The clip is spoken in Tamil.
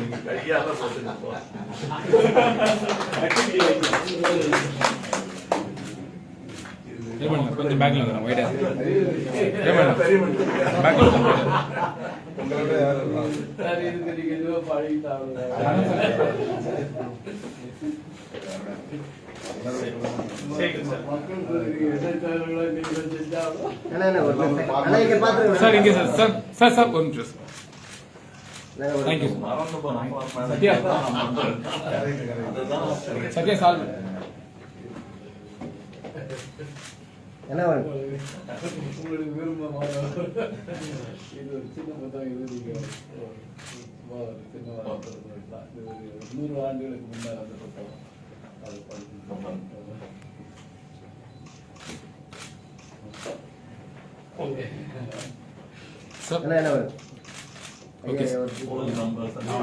கையால போட்டு கொஞ்சம் பேக்ல வந்துடும் வைடா சார் இங்கே சார் சார் சார் சார் ஒரு நிமிஷம் தேங்க்யூ சத்யா சத்யா சால்வ் என்ன உங்களுக்கு விரும்பமாக இது ஒரு சின்ன மொத்தம் இது நீங்கள் சின்ன இது ஒரு 100 ஆண்டுகளுக்கு முன்னால் அந்த புத்தகம் அது சார் என்ன ஓகே நம்பர்